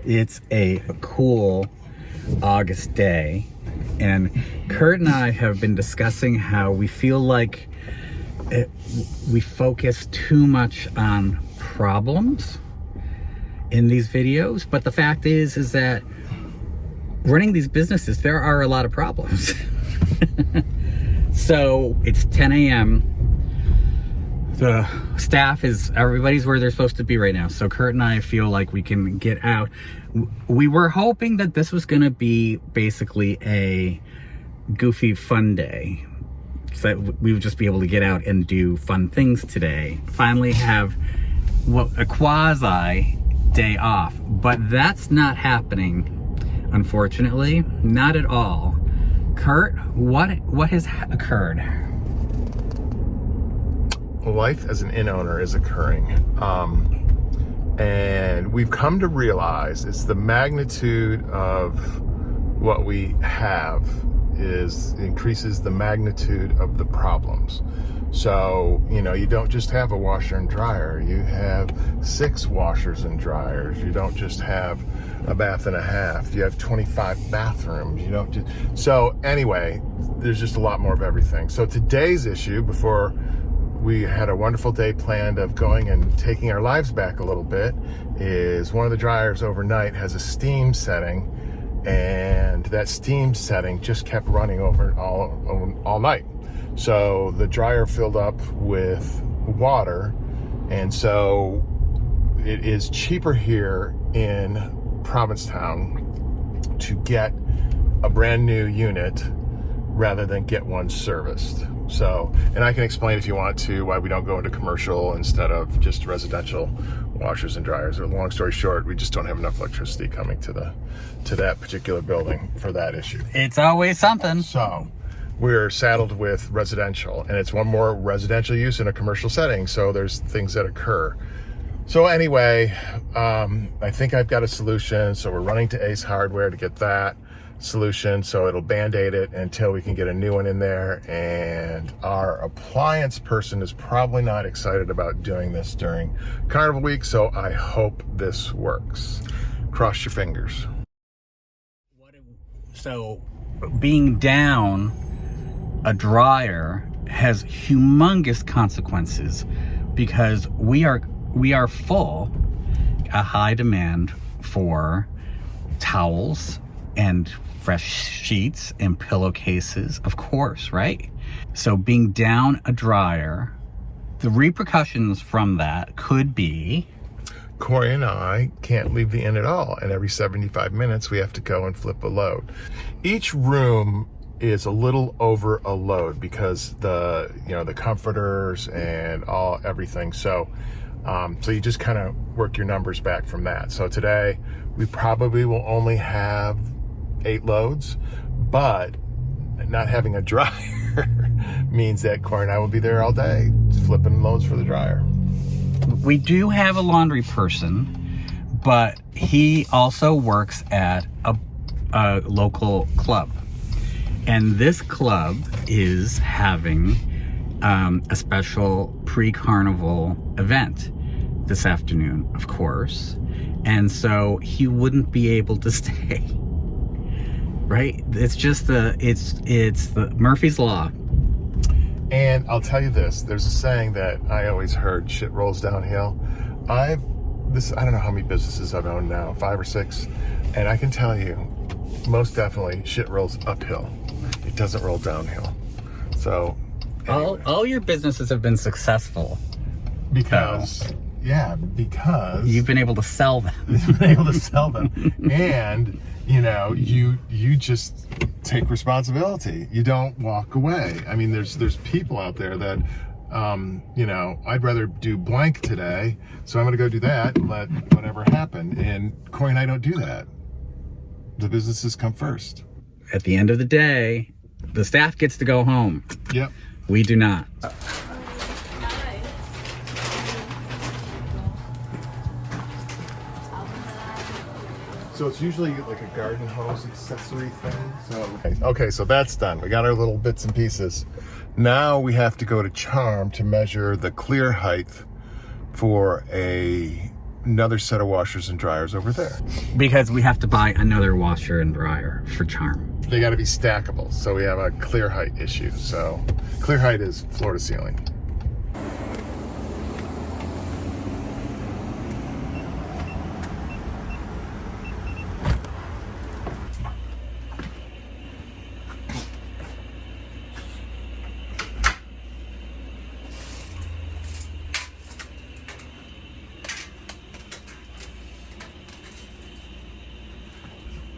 It's a cool August day, and Kurt and I have been discussing how we feel like we focus too much on problems in these videos, but the fact is that running these businesses, there are a lot of problems. So it's 10 a.m. The staff everybody's where they're supposed to be right now. So Kurt and I feel like we can get out. We were hoping that this was gonna be basically a goofy fun day, so that we would just be able to get out and do fun things today. Finally have a quasi day off, but that's not happening, unfortunately. Not at all. Kurt, what has occurred? Life as an inn owner is occurring, and we've come to realize it's the magnitude of what we have increases the magnitude of the problems. So, you don't just have a washer and dryer, you have 6 washers and dryers. You don't just have a bath and a half, you have 25 bathrooms. So anyway, there's just a lot more of everything. So today's issue, before we had a wonderful day planned of going and taking our lives back a little bit, is one of the dryers overnight has a steam setting, and that steam setting just kept running over all night. So the dryer filled up with water, and so it is cheaper here in Provincetown to get a brand new unit rather than get one serviced. So, and I can explain if you want to why we don't go into commercial instead of just residential washers and dryers. Or long story short, we just don't have enough electricity coming to that particular building for that issue. It's always something. So we're saddled with residential, and it's one more residential use in a commercial setting, so there's things that occur. So anyway, I think I've got a solution, so we're running to Ace Hardware to get that solution, so it'll band-aid it until we can get a new one in there. And our appliance person is probably not excited about doing this during Carnival Week, so I hope this works. Cross your fingers. So being down a dryer has humongous consequences, because we are full, a high demand for towels and fresh sheets and pillowcases, of course, right? So being down a dryer, the repercussions from that could be Cory and I can't leave the inn at all, and every 75 minutes we have to go and flip a load. Each room is a little over a load because the comforters and everything. So you just kind of work your numbers back from that. So today we probably will only have 8 loads, but not having a dryer means that Cory and I will be there all day flipping loads for the dryer. We do have a laundry person, but he also works at a local club. And this club is having a special pre-carnival event this afternoon, of course. And so he wouldn't be able to stay, right? It's just it's the Murphy's Law. And I'll tell you this, there's a saying that I always heard, shit rolls downhill. I don't know how many businesses I've owned now, 5 or 6. And I can tell you, most definitely shit rolls uphill. It doesn't roll downhill. So anyway. All your businesses have been successful. Because you've been able to sell them. You've been able to sell them. And you just take responsibility. You don't walk away. I mean, there's people out there that I'd rather do blank today, so I'm gonna go do that and let whatever happen. And Cory and I don't do that. The businesses come first. At the end of the day, the staff gets to go home. Yep. We do not. So it's usually like a garden hose accessory thing. Okay, so that's done. We got our little bits and pieces. Now we have to go to Charm to measure the clear height for a another set of washers and dryers over there. Because we have to buy another washer and dryer for Charm. They got to be stackable, so we have a clear height issue. So clear height is floor to ceiling.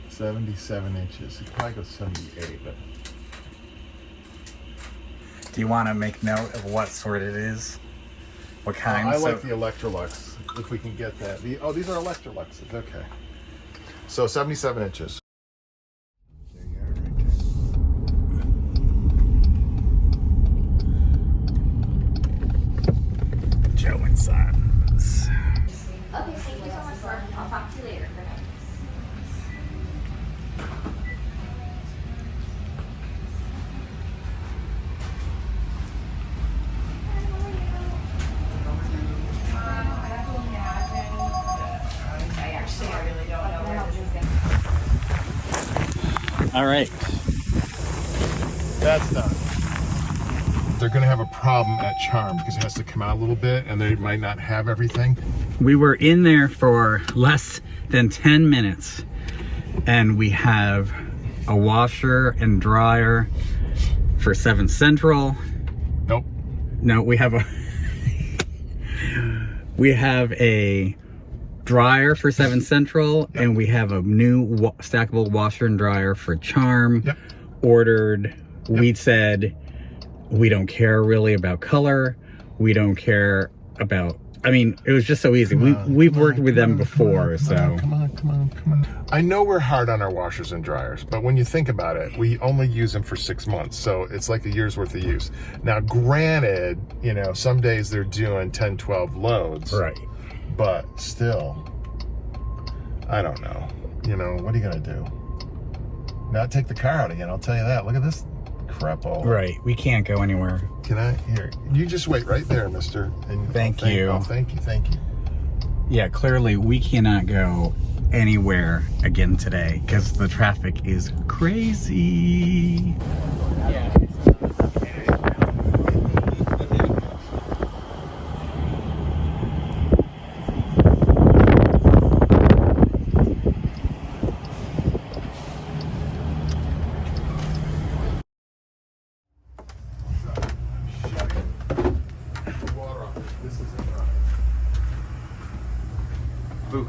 $77 inches. It probably goes 78, but Do you want to make note of what sort it is? What kind? I like the Electrolux, if we can get that. Oh, these are Electroluxes. Okay. So 77 inches. There you are, right there. Joe and Sons. Okay, thank you so much, sir. I'll talk to you later. All right. That's done. They're going to have a problem at Charm because it has to come out a little bit and they might not have everything. We were in there for less than 10 minutes and we have a washer and dryer for 7 Central. Nope. No, we have a dryer for 7 Central, yep. And we have a new stackable washer and dryer for Charm. Yep. Ordered. Yep. We said we don't care really about color. We don't care about. I mean, it was just so easy. We've worked with them before, so. Come on. I know we're hard on our washers and dryers, but when you think about it, we only use them for 6 months, so it's like a year's worth of use. Now, granted, you know, some days they're doing 10, 12 loads. Right. But still, I don't know. You know, what are you gonna do? Not take the car out again, I'll tell you that. Look at this crap all. Right, we can't go anywhere. Can I? Here, you just wait right there, mister. And thank you. Oh, thank you. Yeah, clearly we cannot go anywhere again today because the traffic is crazy. Yeah.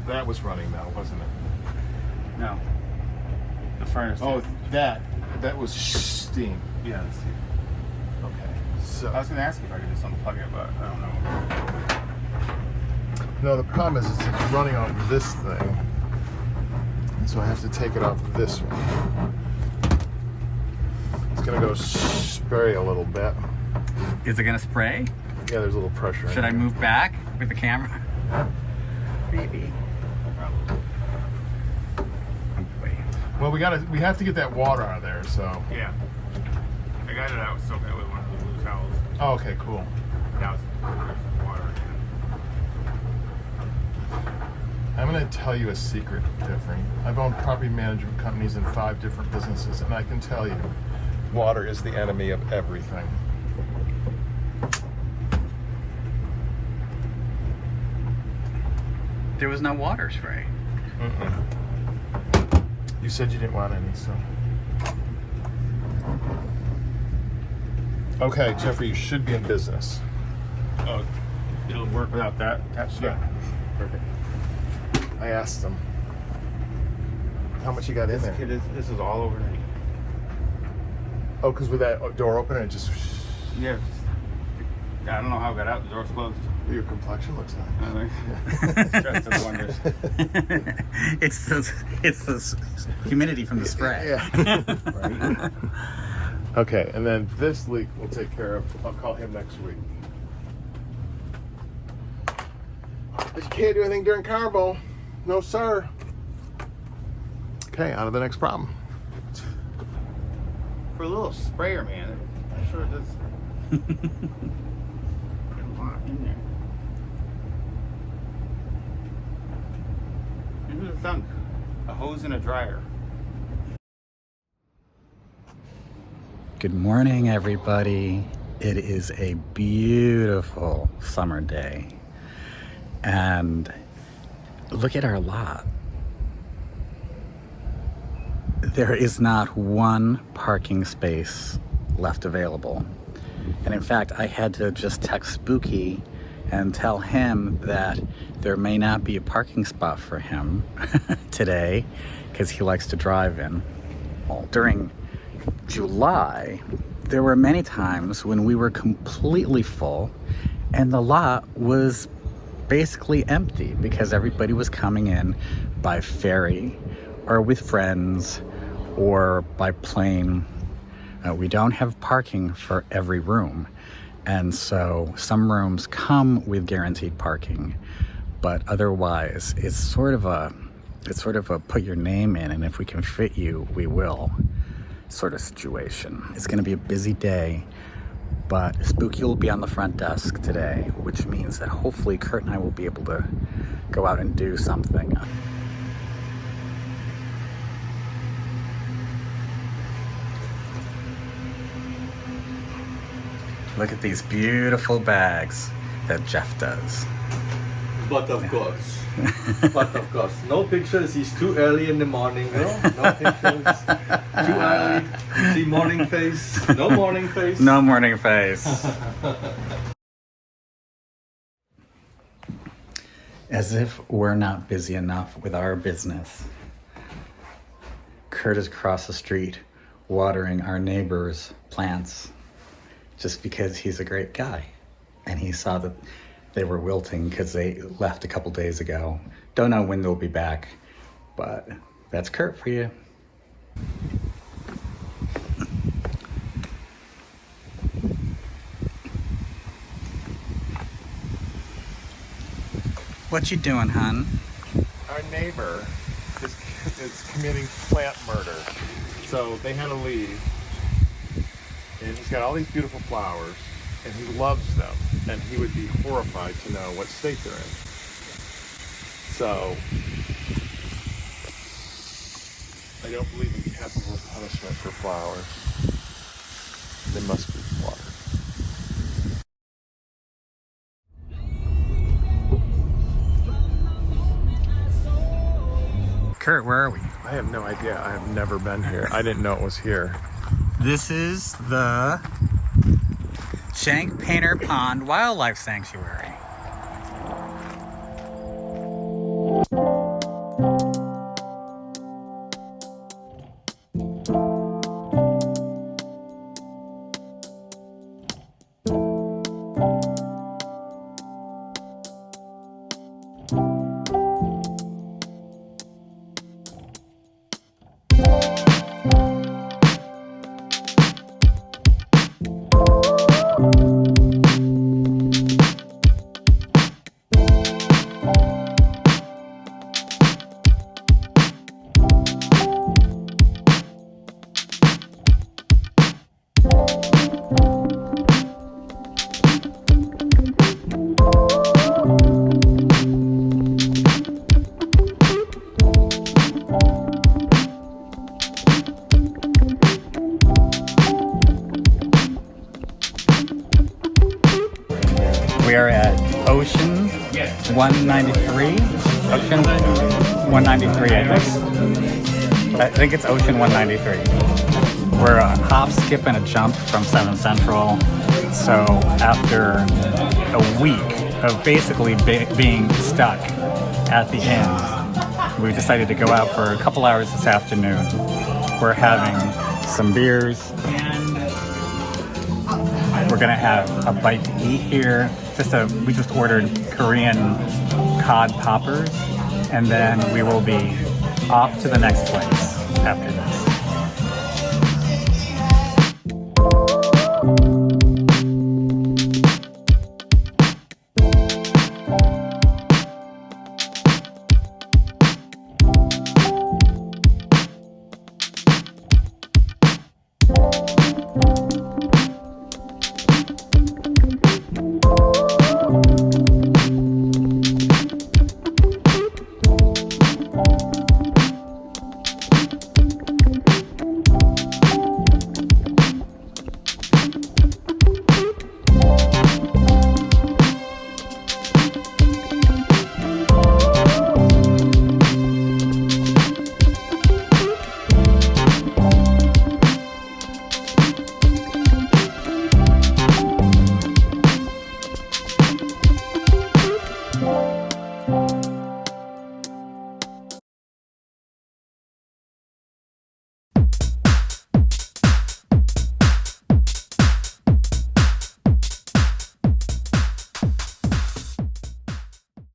That was running now, wasn't it? No. The furnace. Oh, that was steam. Yeah, that's it. Okay. So I was going to ask you if I could just unplug it, but I don't know. No, the problem is it's running off this thing. So I have to take it off this one. It's going to go spray a little bit. Is it going to spray? Yeah, there's a little pressure. Should I move back with the camera? Maybe. Well, we have to get that water out of there, so. Yeah. I got it out, soak it with one of the blue towels. Oh, okay, cool. Now it's water again. I'm going to tell you a secret, Jeffrey. I've owned property management companies in 5 different businesses, and I can tell you, water is the enemy of everything. There was no water spray. Mm-mm. You said you didn't want any, so. Okay, Jeffrey, you should be in business. Oh, it'll work without that? Yeah. Perfect. I asked him. How much you got in there? This is all overnight. Oh, because with that door open, it just. Yeah. I don't know how it got out. The door's closed. Your complexion looks nice. I think. Stress does wonders. It's the humidity from the spray. Yeah. Right. Okay, and then this leak we'll take care of. I'll call him next week. But you can't do anything during carnival. No, sir. Okay, on to the next problem. For a little sprayer, man, I'm sure it does. There's a lot in there. Look at the thunk. A hose and a dryer. Good morning, everybody. It is a beautiful summer day. And look at our lot. There is not one parking space left available. And in fact, I had to just text Spooky and tell him that there may not be a parking spot for him today because he likes to drive in. Well, during July, there were many times when we were completely full and the lot was basically empty because everybody was coming in by ferry or with friends or by plane. We don't have parking for every room, and so some rooms come with guaranteed parking, but otherwise it's sort of a put your name in and if we can fit you, we will sort of situation. It's going to be a busy day, but Spooky will be on the front desk today, which means that hopefully Kurt and I will be able to go out and do something. Look at these beautiful bags that Jeff does. But of course, no pictures. It's too early in the morning. No pictures. Too early. You see morning face. No morning face. No morning face. As if we're not busy enough with our business. Kurt is across the street watering our neighbors' plants just because he's a great guy. And he saw that they were wilting because they left a couple days ago. Don't know when they'll be back, but that's Kurt for you. What you doing, hon? Our neighbor is committing plant murder. So they had to leave. And he's got all these beautiful flowers, and he loves them. And he would be horrified to know what state they're in. So, I don't believe in capital punishment for flowers. They must be watered. Kurt, where are we? I have no idea. I have never been here. I didn't know it was here. This is the Shank Painter Pond Wildlife Sanctuary. We are at Ocean 193. Ocean 193, I think. I think it's Ocean 193. We're a hop, skip, and a jump from 7 Central. So after a week of basically being stuck at the inn, we decided to go out for a couple hours this afternoon. We're having some beers and we're gonna have a bite to eat here. We just ordered Korean cod poppers, and then we will be off to the next place after that.